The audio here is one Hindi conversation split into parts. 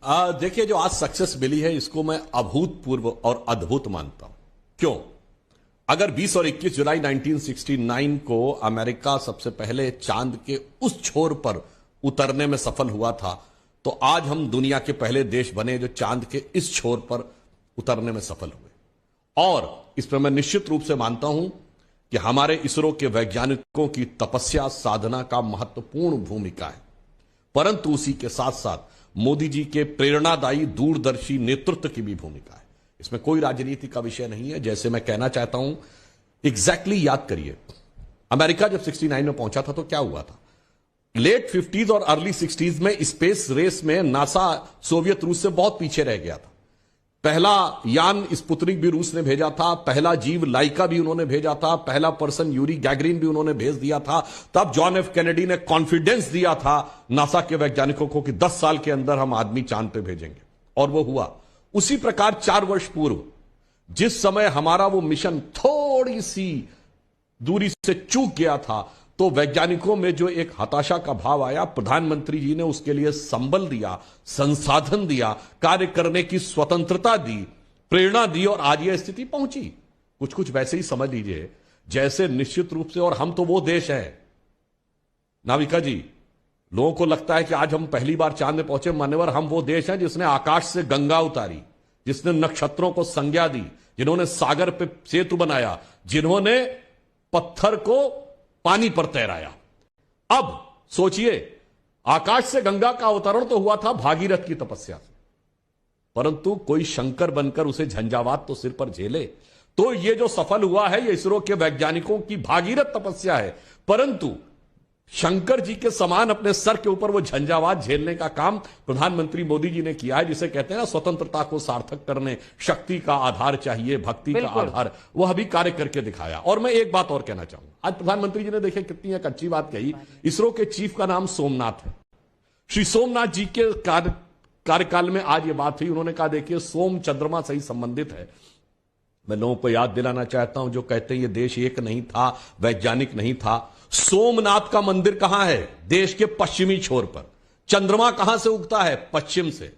देखिए, जो आज सक्सेस मिली है इसको मैं अभूतपूर्व और अद्भुत मानता हूं। क्यों? अगर 20 और 21 जुलाई 1969 को अमेरिका सबसे पहले चांद के उस छोर पर उतरने में सफल हुआ था, तो आज हम दुनिया के पहले देश बने जो चांद के इस छोर पर उतरने में सफल हुए। और इस पर मैं निश्चित रूप से मानता हूं कि हमारे इसरो के वैज्ञानिकों की तपस्या साधना का महत्वपूर्ण भूमिका है। परंतु उसी के साथ साथ मोदी जी के प्रेरणादायी दूरदर्शी नेतृत्व की भी भूमिका है। इसमें कोई राजनीति का विषय नहीं है। जैसे मैं कहना चाहता हूं, एग्जैक्टली याद करिए, अमेरिका जब 69 में पहुंचा था तो क्या हुआ था? लेट 50s और अर्ली 60s में स्पेस रेस में नासा सोवियत रूस से बहुत पीछे रह गया था। पहला यान स्पुतनिक भी रूस ने भेजा था, पहला जीव लाइका भी उन्होंने भेजा था, पहला पर्सन यूरी गैगरिन भी उन्होंने भेज दिया था। तब जॉन एफ कैनेडी ने कॉन्फिडेंस दिया था नासा के वैज्ञानिकों को कि 10 साल के अंदर हम आदमी चांद पे भेजेंगे, और वो हुआ। उसी प्रकार 4 वर्ष पूर्व जिस समय हमारा वो मिशन थोड़ी सी दूरी से चूक गया था, तो वैज्ञानिकों में जो एक हताशा का भाव आया, प्रधानमंत्री जी ने उसके लिए संबल दिया, संसाधन दिया, कार्य करने की स्वतंत्रता दी, प्रेरणा दी, और आज यह स्थिति पहुंची। कुछ कुछ वैसे ही समझ लीजिए जैसे निश्चित रूप से, और हम तो वो देश हैं नाविका जी, लोगों को लगता है कि आज हम पहली बार चांद में पहुंचे, मान्यवर, हम वो देश हैं जिसने आकाश से गंगा उतारी, जिसने नक्षत्रों को संज्ञा दी, जिन्होंने सागर पे सेतु बनाया, जिन्होंने पत्थर को पानी पर तैराया। अब सोचिए, आकाश से गंगा का अवतरण तो हुआ था भागीरथ की तपस्या से, परंतु कोई शंकर बनकर उसे झंझावात तो सिर पर झेले। तो ये जो सफल हुआ है ये इसरो के वैज्ञानिकों की भागीरथ तपस्या है, परंतु शंकर जी के समान अपने सर के ऊपर वो झंझावात झेलने का काम प्रधानमंत्री मोदी जी ने किया है, जिसे कहते हैं ना, स्वतंत्रता को सार्थक करने शक्ति का आधार चाहिए, भक्ति का आधार, वह भी कार्य करके दिखाया। और मैं एक बात और कहना चाहूंगा, आज प्रधानमंत्री जी ने देखिए कितनी एक अच्छी बात कही। इसरो के चीफ का नाम सोमनाथ है। श्री सोमनाथ जी के कार्यकाल में आज ये बात हुई, उन्होंने कहा देखिए सोम चंद्रमा से ही संबंधित है। मैं लोगों को याद दिलाना चाहता हूं जो कहते हैं ये देश एक नहीं था, वैज्ञानिक नहीं था। सोमनाथ का मंदिर कहां है? देश के पश्चिमी छोर पर। चंद्रमा कहां से उगता है? पश्चिम से।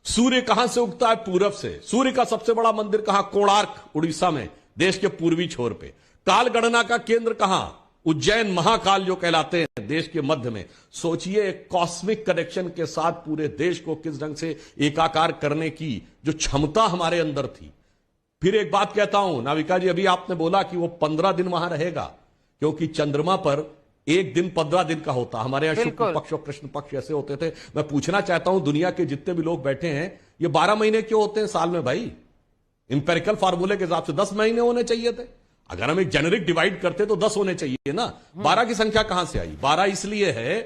सूर्य कहां से उगता है? पूरब से। सूर्य का सबसे बड़ा मंदिर कहां? कोणार्क, उड़ीसा में, देश के पूर्वी छोर पे। काल गणना का केंद्र कहां? उज्जैन, महाकाल जो कहलाते हैं, देश के मध्य में। सोचिए, कॉस्मिक कनेक्शन के साथ पूरे देश को किस ढंग से एकाकार करने की जो क्षमता हमारे अंदर थी। फिर एक बात कहता हूं नाविका जी, अभी आपने बोला कि वो 15 दिन वहां रहेगा, क्योंकि चंद्रमा पर एक दिन 15 दिन का होता। हमारे यहां शुक्ल पक्ष और कृष्ण पक्ष ऐसे होते थे। मैं पूछना चाहता हूं, दुनिया के जितने भी लोग बैठे हैं, ये 12 महीने क्यों होते हैं साल में भाई? इंपेरिकल फार्मूले के हिसाब से 10 महीने होने चाहिए थे। अगर हम एक जेनेरिक डिवाइड करते तो 10 होने चाहिए ना। 12 की संख्या कहां से आई? 12 इसलिए है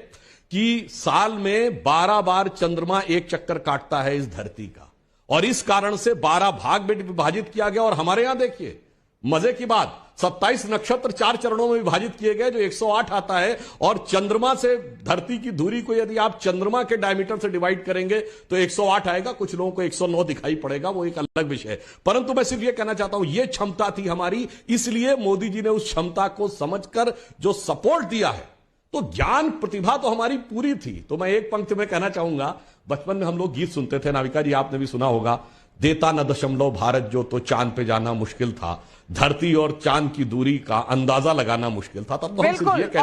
कि साल में 12 बार चंद्रमा एक चक्कर काटता है इस धरती का, और इस कारण से 12 भाग में विभाजित किया गया। और हमारे यहां देखिए मजे की बात, 27 नक्षत्र 4 चरणों में विभाजित किए गए, जो 108 आता है। और चंद्रमा से धरती की दूरी को यदि आप चंद्रमा के डायमीटर से डिवाइड करेंगे तो 108 आएगा। कुछ लोगों को 109 दिखाई पड़ेगा, वो एक अलग विषय है। परंतु मैं सिर्फ ये कहना चाहता हूं, ये क्षमता थी हमारी, इसलिए मोदी जी ने उस क्षमता को समझकर जो सपोर्ट दिया है, तो ज्ञान प्रतिभा तो हमारी पूरी थी। तो मैं एक पंक्ति में कहना चाहूंगा, बचपन में हम लोग गीत सुनते थे, नाविका जी आपने भी सुना होगा, देता न दशमलव भारत जो, तो चांद पे जाना मुश्किल था, धरती और चांद की दूरी का अंदाजा लगाना मुश्किल था। तब तो हम सिर्फ ये कहते